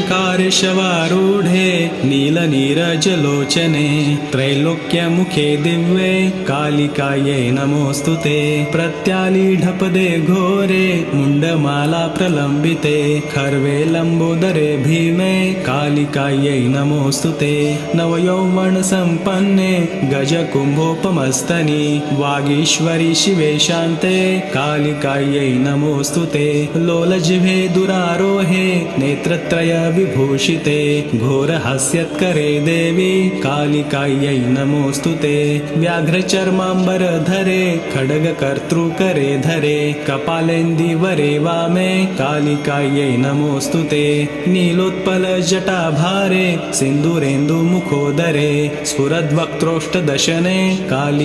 हुंकारशवारूढे नीलनीरजलोचने त्रैलोक्यमुखे दिव्ये कालिकायै नमोऽस्तु ते। प्रत्यालीढपदे घोरे मुण्डमाला प्रलम्बिते खर्वे लम्बोदरे भीमे कालिकायै नमोऽस्तु ते। नवयौवनसम्पन्ने गजकुम्भोपमस्तनि वागीश्वरि शिवे शान्ते कालिकायै नमोऽस्तु ते। लोलजिह्वे दुरारोहे नेत्रत्रय विभूषिते घोरहास्यत्करे देवी कालिकायै नमोऽस्तु ते। व्याघ्रचर्माम्बरधरे खड्गकर्तृकरे धरे कपालेन्दीवरे वामे कालिकायै नमोऽस्तु ते। नीलोत्पलजटाभारे सिन्दूरेन्दुमुखोदरे स्फुरद्वक्त्रोष्ठदशने कालिकायै